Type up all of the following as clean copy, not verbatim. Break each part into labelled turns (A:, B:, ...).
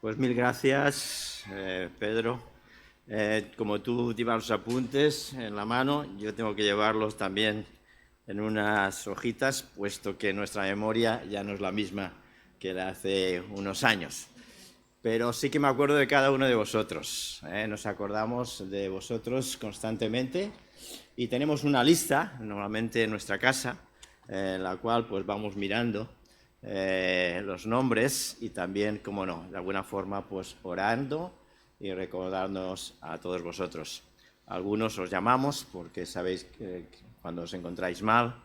A: Pues mil gracias, Pedro. Como tú llevas los apuntes en la mano, yo tengo que llevarlos también en unas hojitas, puesto que nuestra memoria ya no es la misma que la hace unos años. Pero sí que me acuerdo de cada uno de vosotros. Nos acordamos de vosotros constantemente y tenemos una lista, normalmente en nuestra casa, en la cual pues vamos mirando los nombres y también, como no, de alguna forma pues orando y recordándonos a todos vosotros. Algunos os llamamos porque sabéis que cuando os encontráis mal,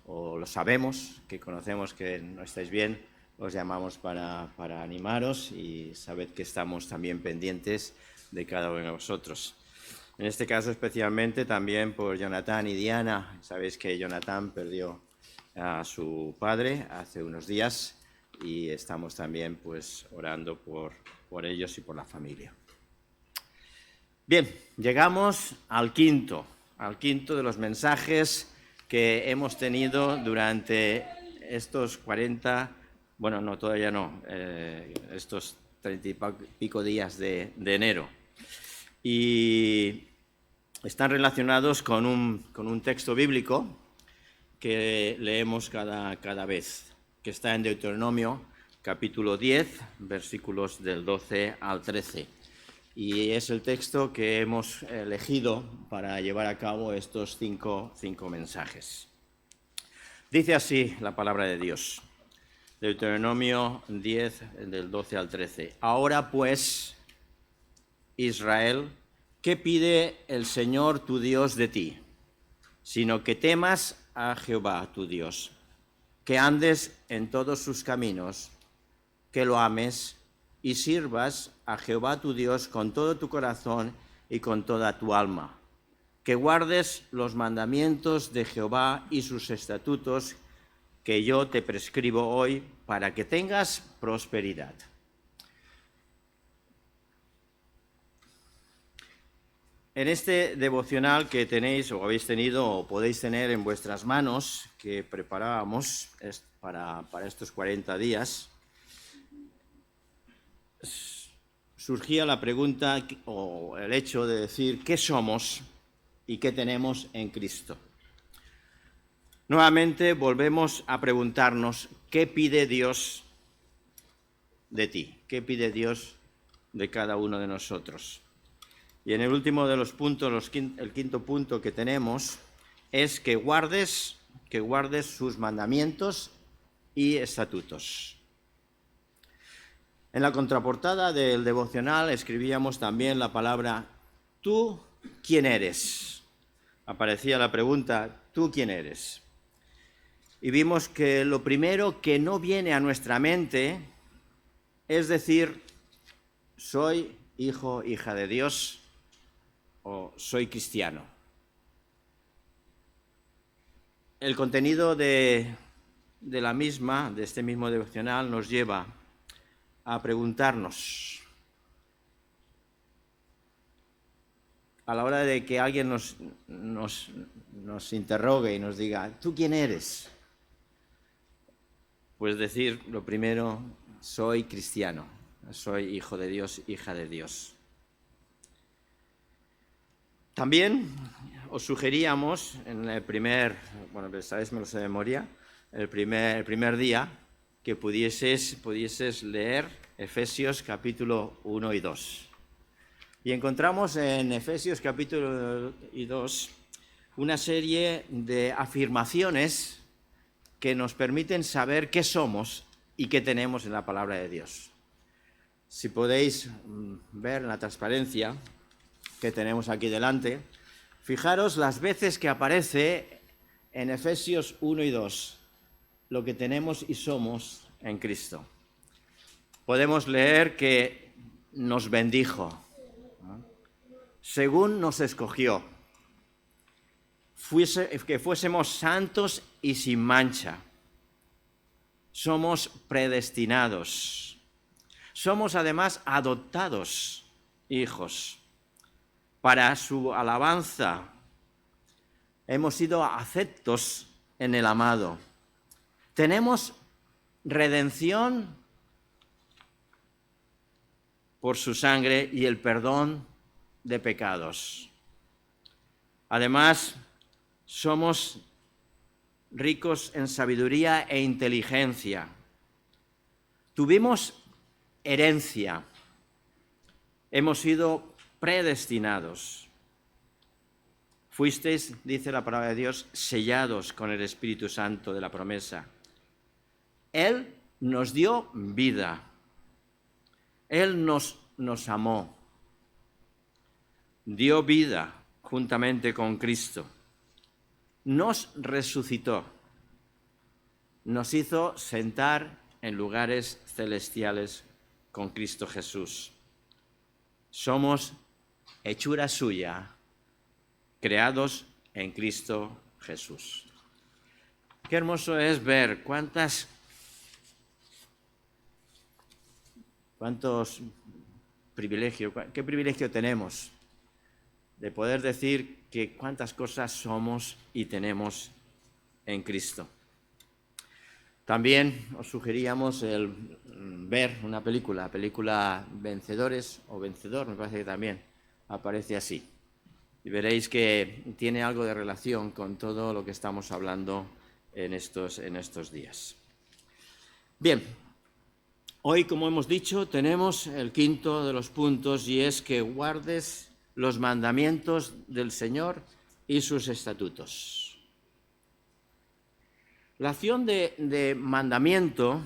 A: o lo sabemos, que conocemos que no estáis bien, os llamamos para animaros y sabed que estamos también pendientes de cada uno de vosotros. En este caso especialmente también por Jonathan y Diana. Sabéis que Jonathan perdió a su padre hace unos días y estamos también pues orando por ellos y por la familia. Bien, llegamos al quinto de los mensajes que hemos tenido durante estos 40, bueno, no, todavía no, estos 30 y pico días de enero. Y están relacionados con un texto bíblico que leemos cada vez, que está en Deuteronomio, capítulo 10, versículos del 12 al 13. Y es el texto que hemos elegido para llevar a cabo estos cinco mensajes. Dice así la palabra de Dios, Deuteronomio 10, del 12 al 13. Ahora pues, Israel, ¿qué pide el Señor tu Dios de ti? Sino que temas a Jehová tu Dios, que andes en todos sus caminos, que lo ames y sirvas a Jehová tu Dios con todo tu corazón y con toda tu alma, que guardes los mandamientos de Jehová y sus estatutos que yo te prescribo hoy para que tengas prosperidad. En este devocional que tenéis o habéis tenido o podéis tener en vuestras manos, que preparábamos para estos 40 días, surgía la pregunta o el hecho de decir qué somos y qué tenemos en Cristo. Nuevamente volvemos a preguntarnos qué pide Dios de ti, qué pide Dios de cada uno de nosotros. Y en el último de los puntos, el quinto punto que tenemos es que guardes sus mandamientos y estatutos. En la contraportada del devocional escribíamos también la palabra ¿tú quién eres? Aparecía la pregunta ¿tú quién eres? Y vimos que lo primero que no viene a nuestra mente es decir soy hijo, hija de Dios o soy cristiano. El contenido de la misma, de este mismo devocional, nos lleva a preguntarnos, a la hora de que alguien nos interrogue y nos diga, ¿tú quién eres? Pues decir lo primero, soy cristiano, soy hijo de Dios, hija de Dios. También os sugeríamos en el primer, bueno, sabéis, me lo sé de memoria, el primer día que pudieses leer Efesios capítulo 1 y 2. Y encontramos en Efesios capítulo 1 y 2 una serie de afirmaciones que nos permiten saber qué somos y qué tenemos en la palabra de Dios. Si podéis ver en la transparencia que tenemos aquí delante, fijaros las veces que aparece en Efesios 1 y 2 lo que tenemos y somos en Cristo. Podemos leer que nos bendijo, ¿no? Según nos escogió, que fuésemos santos y sin mancha. Somos predestinados. Somos además adoptados hijos. Para su alabanza hemos sido aceptos en el amado. Tenemos redención por su sangre y el perdón de pecados. Además, somos ricos en sabiduría e inteligencia. Tuvimos herencia. Hemos sido predestinados. Fuisteis, dice la palabra de Dios, sellados con el Espíritu Santo de la promesa. Él nos dio vida. Él nos amó. Dio vida juntamente con Cristo. Nos resucitó. Nos hizo sentar en lugares celestiales con Cristo Jesús. Somos hechura suya, creados en Cristo Jesús. Qué hermoso es ver cuántos privilegios, qué privilegio tenemos de poder decir que cuántas cosas somos y tenemos en Cristo. También os sugeríamos el ver una película Vencedores o Vencedor, me parece que también aparece así. Y veréis que tiene algo de relación con todo lo que estamos hablando en estos días. Bien, hoy, como hemos dicho, tenemos el quinto de los puntos y es que guardes los mandamientos del Señor y sus estatutos. La acción de mandamiento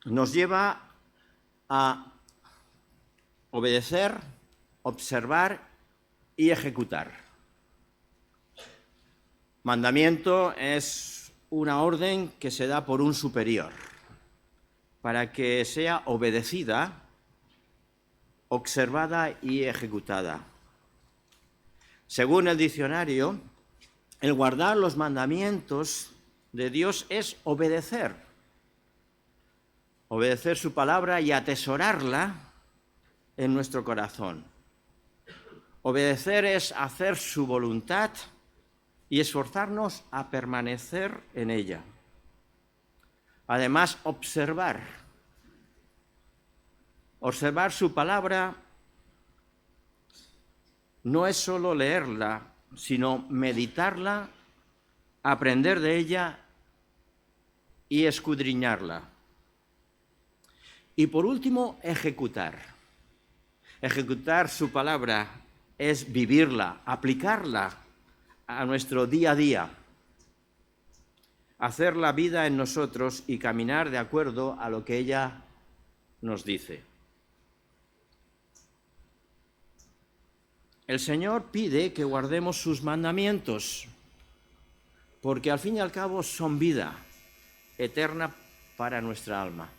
A: nos lleva a obedecer, observar y ejecutar. Mandamiento es una orden que se da por un superior para que sea obedecida, observada y ejecutada. Según el diccionario, el guardar los mandamientos de Dios es obedecer su palabra y atesorarla en nuestro corazón. Obedecer es hacer su voluntad y esforzarnos a permanecer en ella. Además, observar su palabra no es solo leerla, sino meditarla, aprender de ella y escudriñarla. Y por último, ejecutar. Ejecutar su palabra es vivirla, aplicarla a nuestro día a día, hacer la vida en nosotros y caminar de acuerdo a lo que ella nos dice. El Señor pide que guardemos sus mandamientos, porque al fin y al cabo son vida eterna para nuestra alma.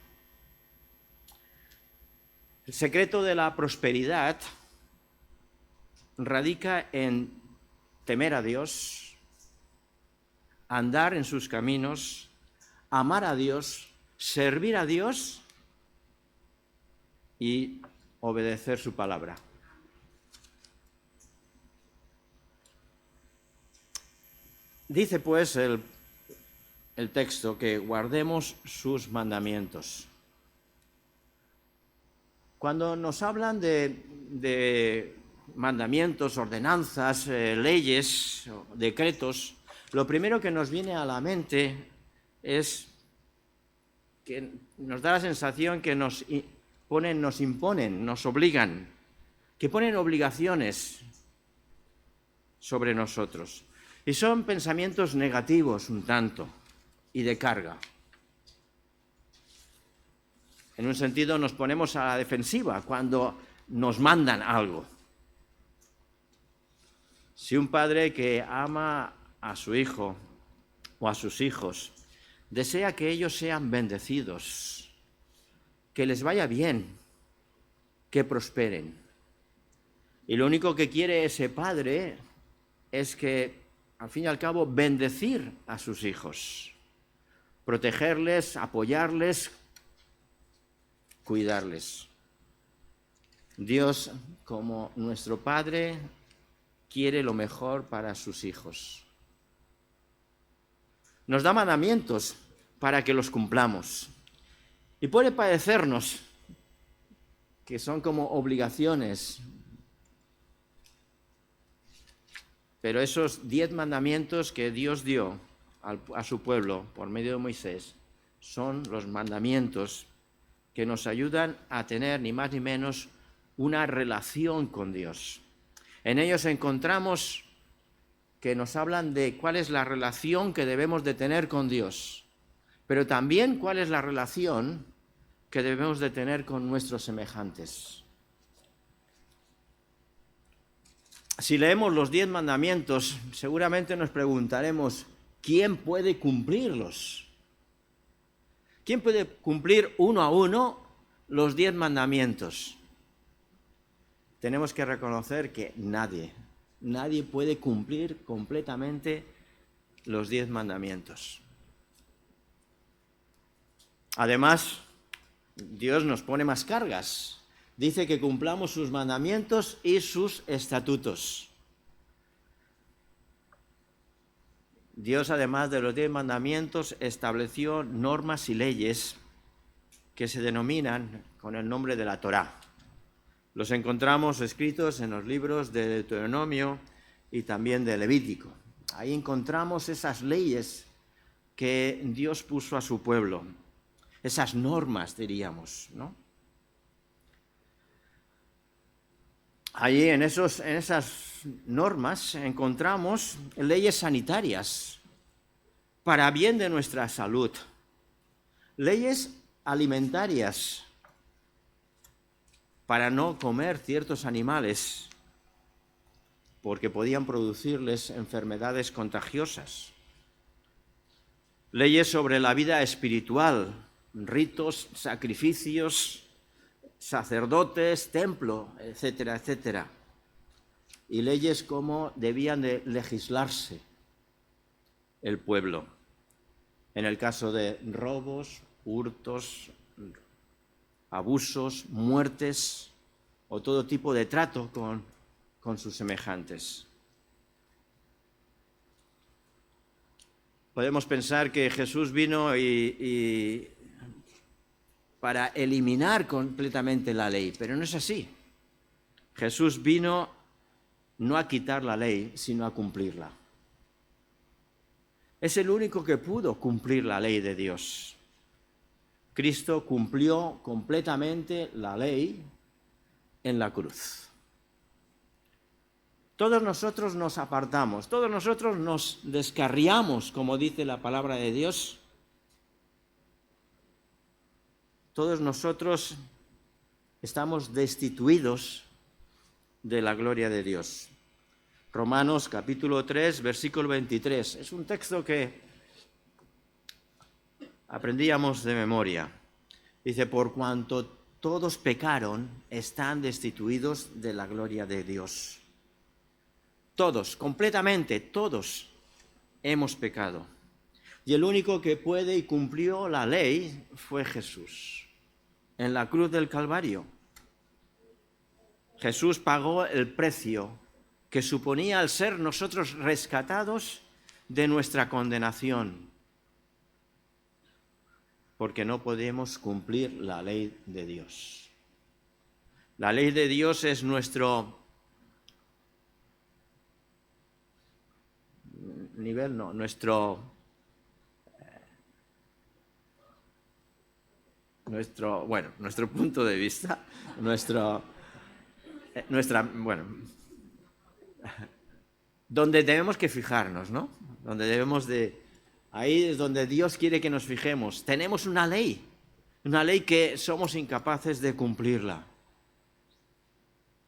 A: El secreto de la prosperidad radica en temer a Dios, andar en sus caminos, amar a Dios, servir a Dios y obedecer su palabra. Dice pues el texto que guardemos sus mandamientos. Cuando nos hablan de mandamientos, ordenanzas, leyes, decretos, lo primero que nos viene a la mente es que nos da la sensación que nos imponen, nos obligan, que ponen obligaciones sobre nosotros. Y son pensamientos negativos un tanto y de carga. En un sentido nos ponemos a la defensiva cuando nos mandan algo. Si un padre que ama a su hijo o a sus hijos desea que ellos sean bendecidos, que les vaya bien, que prosperen, y lo único que quiere ese padre es que, al fin y al cabo, bendecir a sus hijos, protegerles, apoyarles, cuidarles. Dios, como nuestro Padre, quiere lo mejor para sus hijos. Nos da mandamientos para que los cumplamos. Y puede parecernos que son como obligaciones. Pero esos 10 mandamientos que Dios dio a su pueblo por medio de Moisés son los mandamientos que nos ayudan a tener ni más ni menos una relación con Dios. En ellos encontramos que nos hablan de cuál es la relación que debemos de tener con Dios, pero también cuál es la relación que debemos de tener con nuestros semejantes. Si leemos los 10 mandamientos, seguramente nos preguntaremos, ¿quién puede cumplirlos? ¿Quién puede cumplir uno a uno los 10 mandamientos? Tenemos que reconocer que nadie puede cumplir completamente los 10 mandamientos. Además, Dios nos pone más cargas. Dice que cumplamos sus mandamientos y sus estatutos. Dios, además de los 10 mandamientos, estableció normas y leyes que se denominan con el nombre de la Torá. Los encontramos escritos en los libros de Deuteronomio y también de Levítico. Ahí encontramos esas leyes que Dios puso a su pueblo, esas normas, diríamos, ¿no? Allí en esas normas encontramos leyes sanitarias para bien de nuestra salud, leyes alimentarias para no comer ciertos animales porque podían producirles enfermedades contagiosas, leyes sobre la vida espiritual, ritos, sacrificios, sacerdotes, templo, etcétera, etcétera. Y leyes como debían de legislarse el pueblo. En el caso de robos, hurtos, abusos, muertes o todo tipo de trato con sus semejantes. Podemos pensar que Jesús vino y para eliminar completamente la ley, pero no es así. Jesús vino no a quitar la ley, sino a cumplirla. Es el único que pudo cumplir la ley de Dios. Cristo cumplió completamente la ley en la cruz. Todos nosotros nos apartamos, todos nosotros nos descarriamos, como dice la palabra de Dios. Todos nosotros estamos destituidos de la gloria de Dios. Romanos capítulo 3, versículo 23. Es un texto que aprendíamos de memoria. Dice, por cuanto todos pecaron, están destituidos de la gloria de Dios. Todos, completamente, todos hemos pecado. Y el único que puede y cumplió la ley fue Jesús. En la cruz del Calvario, Jesús pagó el precio que suponía al ser nosotros rescatados de nuestra condenación, porque no podemos cumplir la ley de Dios. La ley de Dios es nuestro nivel, no, nuestro punto de vista, donde debemos que fijarnos, ¿no? Ahí es donde Dios quiere que nos fijemos. Tenemos una ley que somos incapaces de cumplirla.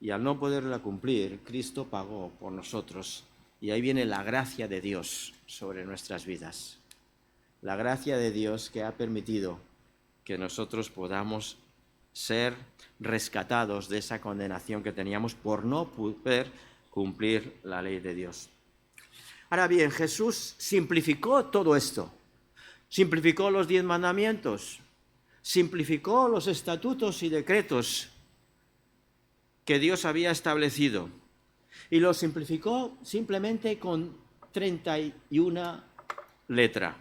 A: Y al no poderla cumplir, Cristo pagó por nosotros. Y ahí viene la gracia de Dios sobre nuestras vidas. La gracia de Dios que ha permitido que nosotros podamos ser rescatados de esa condenación que teníamos por no poder cumplir la ley de Dios. Ahora bien, Jesús simplificó todo esto. Simplificó los 10 mandamientos. Simplificó los estatutos y decretos que Dios había establecido. Y los simplificó simplemente con 31 letras.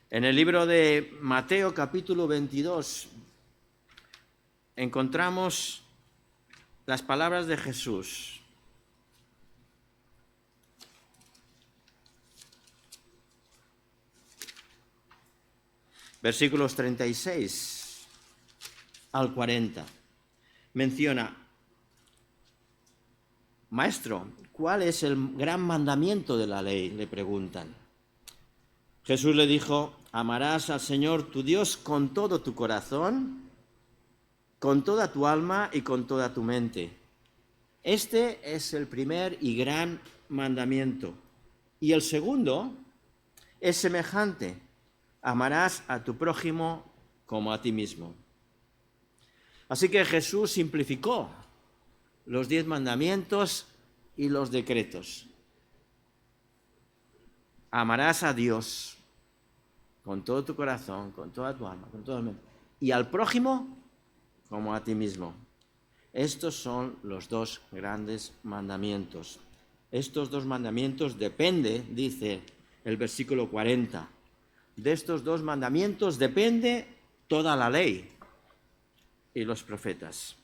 A: En el libro de Mateo capítulo 22 encontramos las palabras de Jesús. Versículos 36 al 40. Menciona: Maestro, ¿cuál es el gran mandamiento de la ley?, le preguntan. Jesús le dijo: amarás al Señor tu Dios con todo tu corazón, con toda tu alma y con toda tu mente. Este es el primer y gran mandamiento. Y el segundo es semejante: amarás a tu prójimo como a ti mismo. Así que Jesús simplificó los 10 mandamientos y los decretos. Amarás a Dios con todo tu corazón, con toda tu alma, con toda tu mente, y al prójimo como a ti mismo. Estos son los 2 grandes mandamientos. Estos 2 mandamientos depende, dice el versículo 40, de estos 2 mandamientos depende toda la ley y los profetas.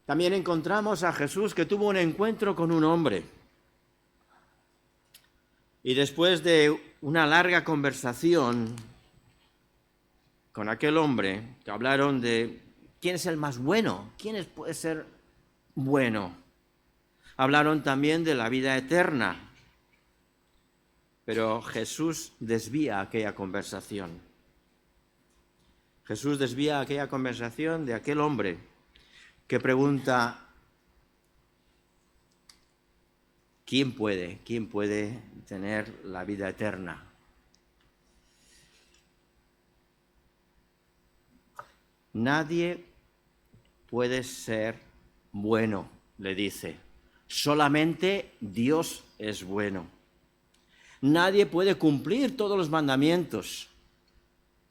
A: También encontramos a Jesús que tuvo un encuentro con un hombre. Y después de una larga conversación con aquel hombre, que hablaron de quién es el más bueno, quién puede ser bueno. Hablaron también de la vida eterna. Pero Jesús desvía aquella conversación. Jesús desvía aquella conversación de aquel hombre que pregunta: ¿quién puede tener la vida eterna? Nadie puede ser bueno, le dice. Solamente Dios es bueno. Nadie puede cumplir todos los mandamientos.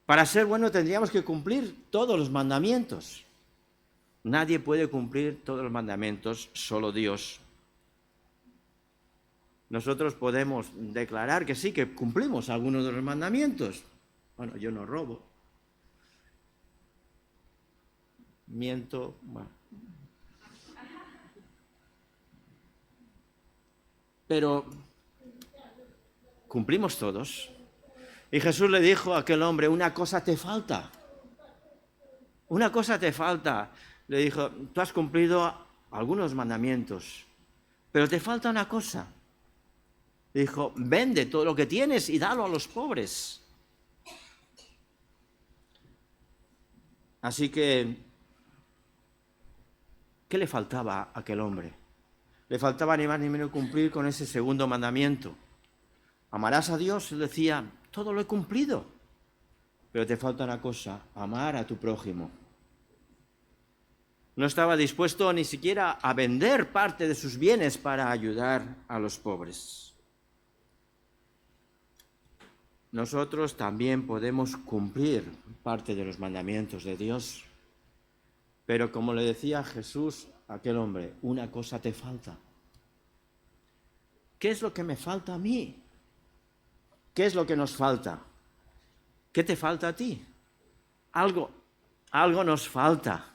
A: Para ser bueno tendríamos que cumplir todos los mandamientos. Nadie puede cumplir todos los mandamientos, solo Dios. Nosotros podemos declarar que sí, que cumplimos algunos de los mandamientos. Bueno, yo no robo, miento, bueno. Pero cumplimos todos. Y Jesús le dijo a aquel hombre: una cosa te falta. Una cosa te falta. Le dijo: tú has cumplido algunos mandamientos, pero te falta una cosa. Le dijo: vende todo lo que tienes y dalo a los pobres. Así que, ¿qué le faltaba a aquel hombre? Le faltaba ni más ni menos cumplir con ese segundo mandamiento. Amarás a Dios, él decía: todo lo he cumplido. Pero te falta una cosa: amar a tu prójimo. No estaba dispuesto ni siquiera a vender parte de sus bienes para ayudar a los pobres. Nosotros también podemos cumplir parte de los mandamientos de Dios. Pero como le decía Jesús a aquel hombre: una cosa te falta. ¿Qué es lo que me falta a mí? ¿Qué es lo que nos falta? ¿Qué te falta a ti? Algo nos falta.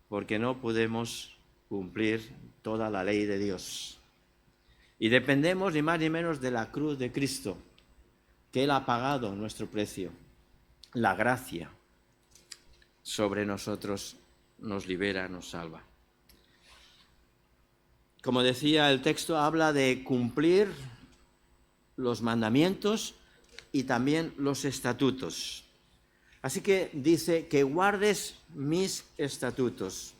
A: Porque no podemos cumplir toda la ley de Dios. Y dependemos ni más ni menos de la cruz de Cristo, que Él ha pagado nuestro precio. La gracia sobre nosotros nos libera, nos salva. Como decía, el texto habla de cumplir los mandamientos y también los estatutos. Así que dice que guardes mis estatutos.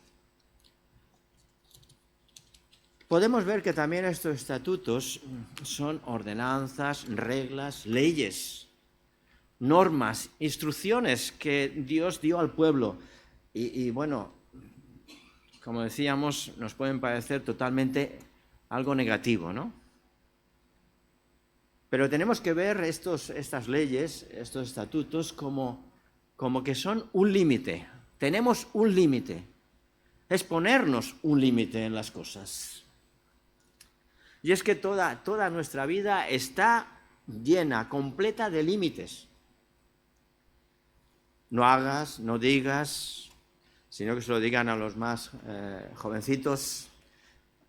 A: Podemos ver que también estos estatutos son ordenanzas, reglas, leyes, normas, instrucciones que Dios dio al pueblo. Y bueno, como decíamos, nos pueden parecer totalmente algo negativo, ¿no? Pero tenemos que ver estas leyes, estos estatutos, como que son un límite. Tenemos un límite. Es ponernos un límite en las cosas. Y es que toda nuestra vida está llena, completa de límites. no hagas, no digas, sino que se lo digan a los más jovencitos,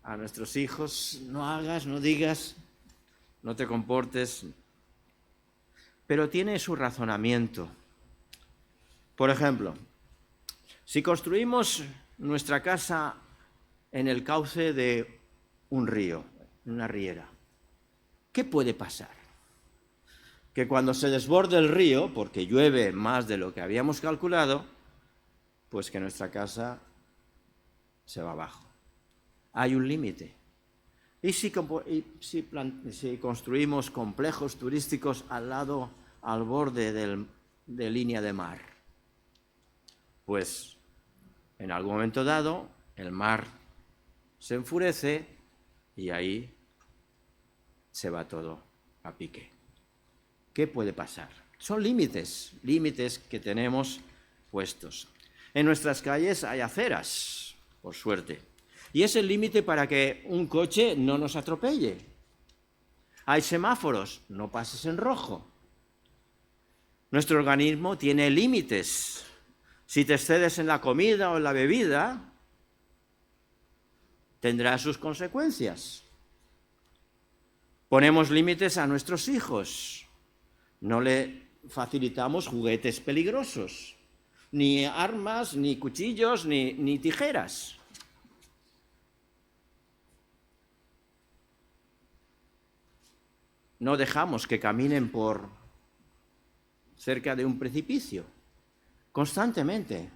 A: a nuestros hijos, no hagas, no digas, no te comportes. Pero tiene su razonamiento. Por ejemplo, si construimos nuestra casa en el cauce de un río, en una riera, ¿qué puede pasar? Que cuando se desborde el río, porque llueve más de lo que habíamos calculado, pues que nuestra casa se va abajo. Hay un límite. Y si construimos complejos turísticos al borde de línea de mar, pues en algún momento dado el mar se enfurece y ahí se va todo a pique. ¿Qué puede pasar? Son límites que tenemos puestos. En nuestras calles hay aceras, por suerte, y es el límite para que un coche no nos atropelle. Hay semáforos, no pases en rojo. Nuestro organismo tiene límites. Si te excedes en la comida o en la bebida, tendrá sus consecuencias. Ponemos límites a nuestros hijos. No le facilitamos juguetes peligrosos, ni armas, ni cuchillos, ni tijeras. No dejamos que caminen por cerca de un precipicio. Constantemente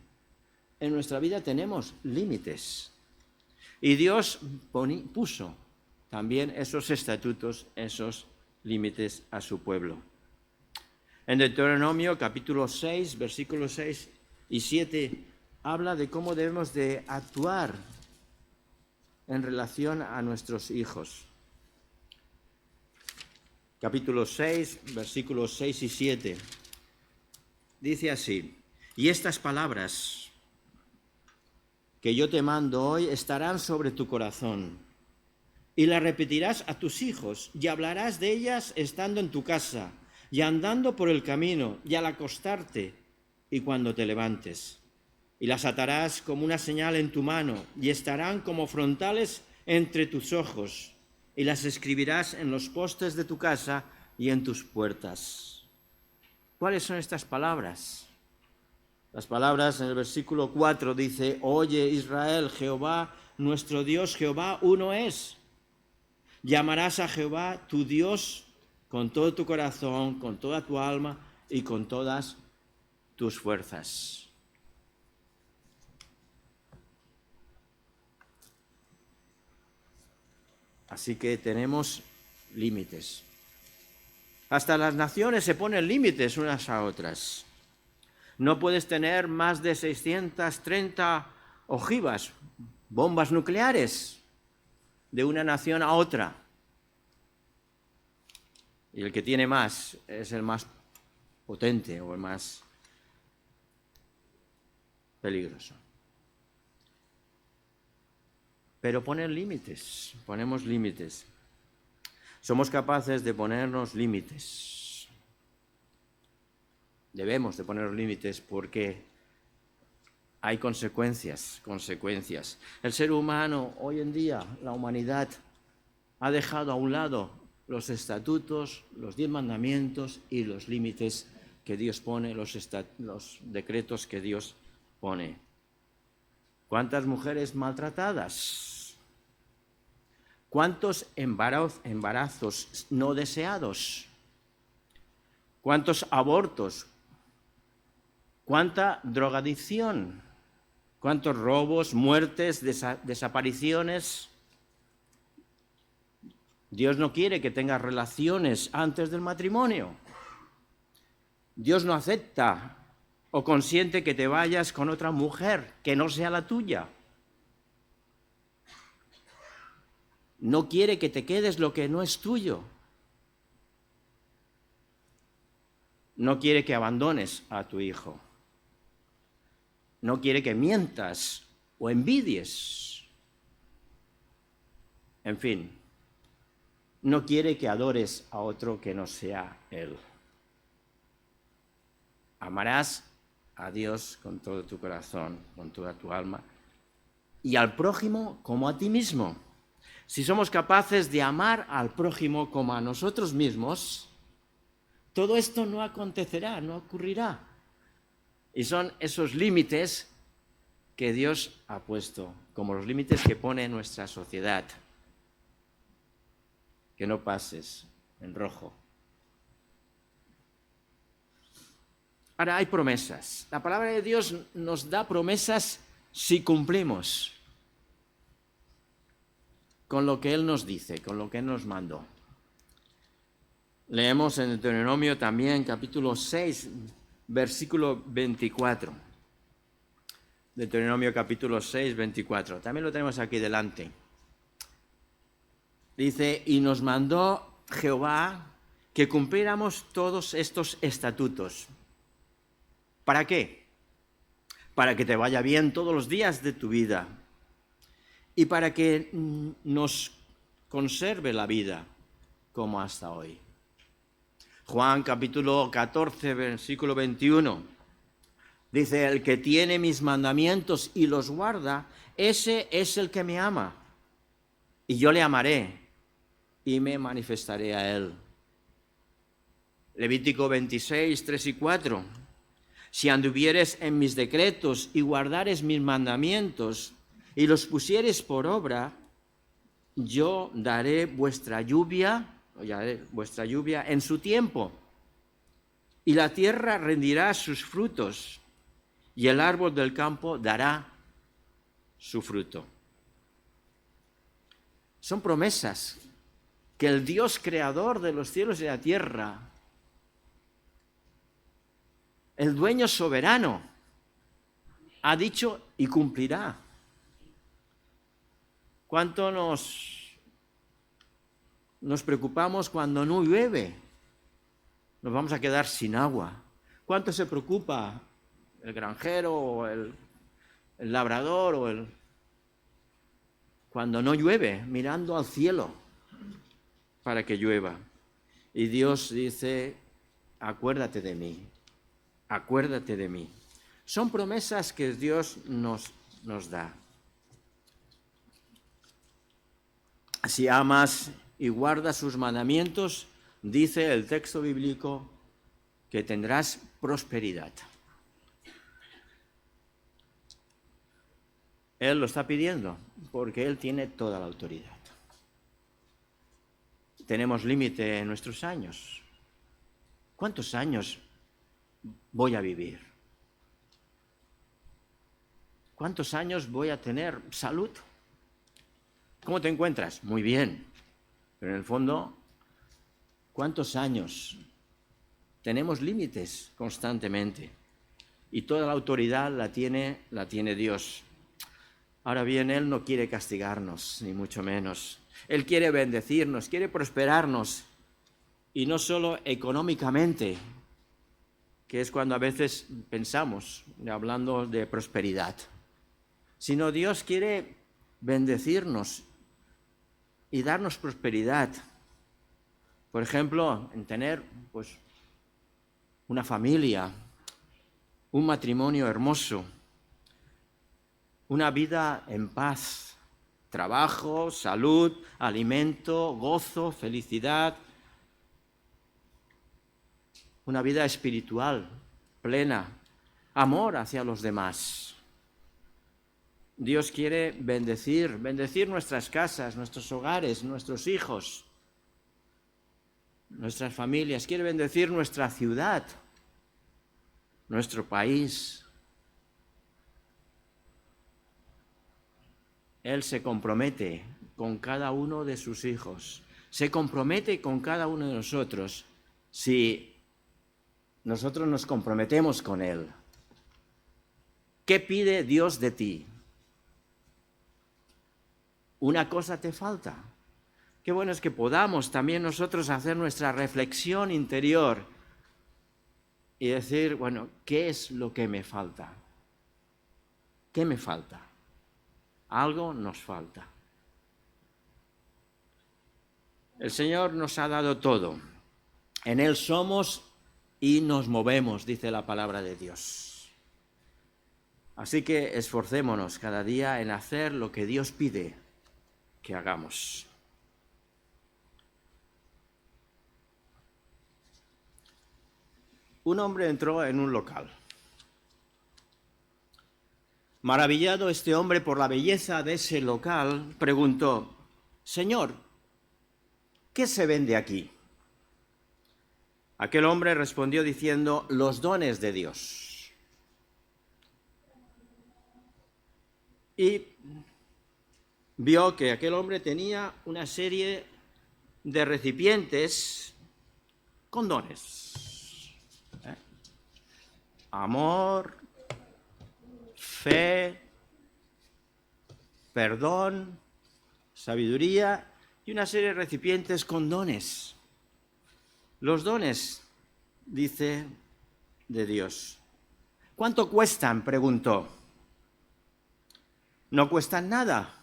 A: en nuestra vida tenemos límites. Y Dios puso también esos estatutos, esos límites a su pueblo. En Deuteronomio capítulo 6, versículos 6 y 7, habla de cómo debemos de actuar en relación a nuestros hijos. Capítulo 6, versículos 6 y 7. Dice así: y estas palabras que yo te mando hoy estarán sobre tu corazón, y las repetirás a tus hijos, y hablarás de ellas estando en tu casa, y andando por el camino, y al acostarte, y cuando te levantes. Y las atarás como una señal en tu mano, y estarán como frontales entre tus ojos, y las escribirás en los postes de tu casa y en tus puertas. ¿Cuáles son estas palabras? Las palabras en el versículo 4 dice: oye Israel, Jehová, nuestro Dios, Jehová uno es. Llamarás a Jehová tu Dios con todo tu corazón, con toda tu alma y con todas tus fuerzas. Así que tenemos límites. Hasta las naciones se ponen límites unas a otras. No puedes tener más de 630 ojivas, bombas nucleares, de una nación a otra. Y el que tiene más es el más potente o el más peligroso. Pero ponemos límites. Somos capaces de ponernos límites. Debemos de poner límites porque hay consecuencias. El ser humano, hoy en día, la humanidad, ha dejado a un lado los estatutos, los 10 mandamientos y los límites que Dios pone, los decretos que Dios pone. ¿Cuántas mujeres maltratadas? ¿Cuántos embarazos no deseados? ¿Cuántos abortos? ¿Cuánta drogadicción? ¿Cuántos robos, muertes, desapariciones? Dios no quiere que tengas relaciones antes del matrimonio. Dios no acepta o consiente que te vayas con otra mujer que no sea la tuya. No quiere que te quedes lo que no es tuyo. No quiere que abandones a tu hijo. No quiere que mientas o envidies. En fin, no quiere que adores a otro que no sea él. Amarás a Dios con todo tu corazón, con toda tu alma, y al prójimo como a ti mismo. Si somos capaces de amar al prójimo como a nosotros mismos, todo esto no acontecerá, no ocurrirá. Y son esos límites que Dios ha puesto, como los límites que pone nuestra sociedad. Que no pases en rojo. Ahora hay promesas. La palabra de Dios nos da promesas si cumplimos con lo que Él nos dice, con lo que Él nos mandó. Leemos en Deuteronomio también, capítulo 6, versículo 24. Deuteronomio capítulo 6, 24. También lo tenemos aquí delante. Dice, y nos mandó Jehová que cumpliéramos todos estos estatutos. ¿Para qué? Para que te vaya bien todos los días de tu vida y para que nos conserve la vida como hasta hoy. Juan capítulo 14, versículo 21. Dice, el que tiene mis mandamientos y los guarda, ese es el que me ama. Y yo le amaré y me manifestaré a él. Levítico 26, 3 y 4. Si anduvieres en mis decretos y guardares mis mandamientos y los pusieres por obra, yo daré vuestra lluvia en su tiempo, y la tierra rendirá sus frutos, y el árbol del campo dará su fruto. Son promesas que el Dios creador de los cielos y la tierra, el dueño soberano, ha dicho y cumplirá. ¿Cuánto nos preocupamos cuando no llueve? Nos vamos a quedar sin agua. ¿Cuánto se preocupa el granjero o el labrador cuando no llueve, mirando al cielo para que llueva? Y Dios dice, acuérdate de mí, acuérdate de mí. Son promesas que Dios nos da. Si amas y guardas sus mandamientos, dice el texto bíblico que tendrás prosperidad. Él lo está pidiendo porque Él tiene toda la autoridad. Tenemos límite en nuestros años. ¿Cuántos años voy a vivir? ¿Cuántos años voy a tener salud? ¿Cómo te encuentras? Muy bien. Pero en el fondo, ¿cuántos años? Tenemos límites constantemente. Y toda la autoridad la tiene Dios. Ahora bien, Él no quiere castigarnos, ni mucho menos. Él quiere bendecirnos, quiere prosperarnos. Y no solo económicamente, que es cuando a veces pensamos, hablando de prosperidad, sino Dios quiere bendecirnos y darnos prosperidad. Por ejemplo, en tener una familia, un matrimonio hermoso, una vida en paz, trabajo, salud, alimento, gozo, felicidad, una vida espiritual plena, amor hacia los demás. Dios quiere bendecir nuestras casas, nuestros hogares, nuestros hijos, nuestras familias. Quiere bendecir nuestra ciudad, nuestro país. Él se compromete con cada uno de sus hijos. Se compromete con cada uno de nosotros si nosotros nos comprometemos con Él. ¿Qué pide Dios de ti? Una cosa te falta. Qué bueno es que podamos también nosotros hacer nuestra reflexión interior y decir, bueno, ¿qué es lo que me falta? ¿Qué me falta? Algo nos falta. El Señor nos ha dado todo. En Él somos y nos movemos, dice la palabra de Dios. Así que esforcémonos cada día en hacer lo que Dios pide que hagamos. Un hombre entró en un local. Maravillado este hombre por la belleza de ese local, preguntó: «Señor, ¿qué se vende aquí?». Aquel hombre respondió diciendo: «Los dones de Dios». Y vio que aquel hombre tenía una serie de recipientes con dones. Amor, fe, perdón, sabiduría y una serie de recipientes con dones. Los dones, dice, de Dios. ¿Cuánto cuestan?, preguntó. No cuestan nada.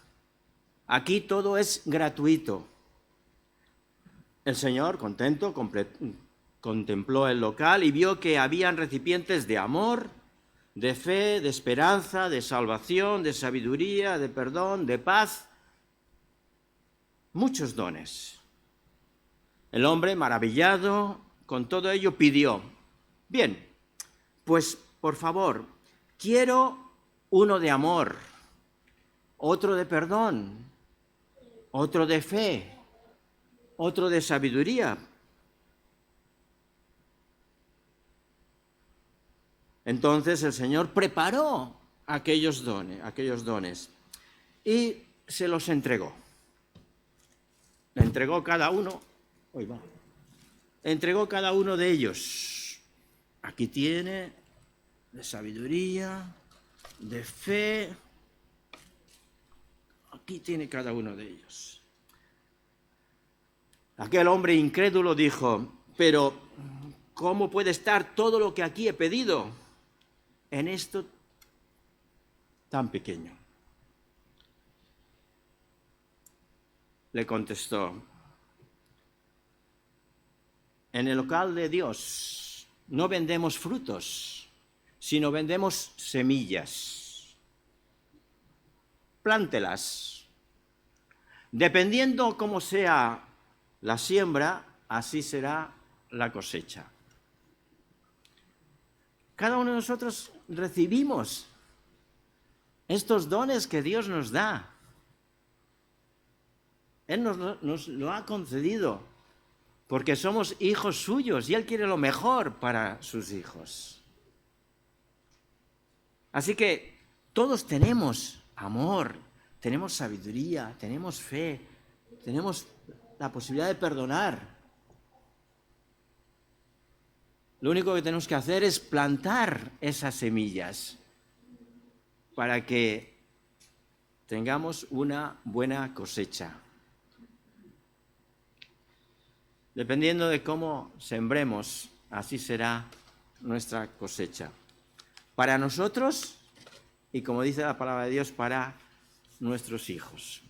A: Aquí todo es gratuito. El Señor, contento, contempló el local y vio que habían recipientes de amor, de fe, de esperanza, de salvación, de sabiduría, de perdón, de paz. Muchos dones. El hombre, maravillado con todo ello, pidió: «Bien, pues por favor, quiero uno de amor, otro de perdón, otro de fe, otro de sabiduría». Entonces el Señor preparó aquellos dones y se los entregó. Le entregó cada uno. Entregó cada uno de ellos. Aquí tiene de sabiduría, de fe. Aquí tiene cada uno de ellos. Aquel hombre incrédulo dijo: «Pero ¿cómo puede estar todo lo que aquí he pedido en esto tan pequeño?». Le contestó: «En el local de Dios no vendemos frutos, sino vendemos semillas. Plántelas. Dependiendo cómo sea la siembra, así será la cosecha». Cada uno de nosotros recibimos estos dones que Dios nos da. Él nos lo ha concedido porque somos hijos suyos y Él quiere lo mejor para sus hijos. Así que todos tenemos amor, tenemos sabiduría, tenemos fe, tenemos la posibilidad de perdonar. Lo único que tenemos que hacer es plantar esas semillas para que tengamos una buena cosecha. Dependiendo de cómo sembremos, así será nuestra cosecha. Para nosotros y, como dice la palabra de Dios, para nuestros hijos.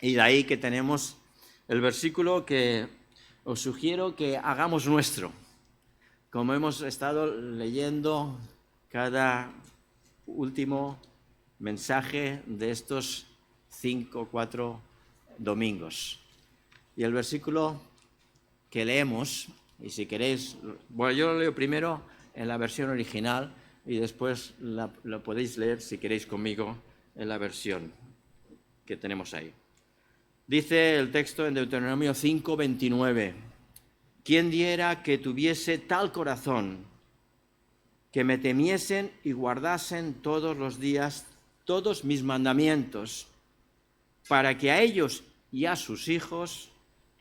A: Y de ahí que tenemos el versículo que os sugiero que hagamos nuestro. Como hemos estado leyendo cada último mensaje de estos 4 domingos. Y el versículo que leemos, y si queréis, bueno, yo lo leo primero en la versión original y después lo podéis leer, si queréis, conmigo en la versión que tenemos ahí. Dice el texto en Deuteronomio 5:29: «¿Quién diera que tuviese tal corazón, que me temiesen y guardasen todos los días todos mis mandamientos, para que a ellos y a sus hijos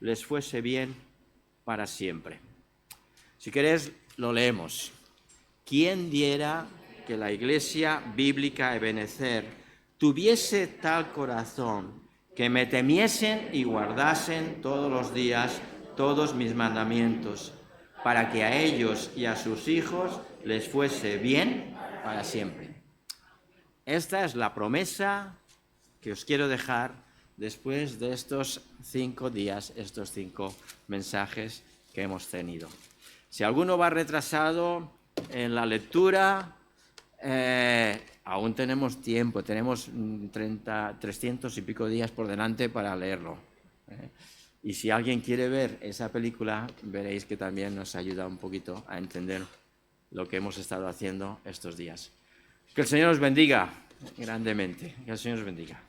A: les fuese bien para siempre». Si queréis, lo leemos. ¿Quién diera que la Iglesia Bíblica Ebenezer tuviese tal corazón, que me temiesen y guardasen todos los días todos mis mandamientos, para que a ellos y a sus hijos les fuese bien para siempre? Esta es la promesa que os quiero dejar después de estos 5 días, estos 5 mensajes que hemos tenido. Si alguno va retrasado en la lectura, aún aún tenemos tiempo, tenemos 300 y pico días por delante para leerlo. Y si alguien quiere ver esa película, veréis que también nos ayuda un poquito a entender lo que hemos estado haciendo estos días. Que el Señor os bendiga grandemente. Que el Señor os bendiga.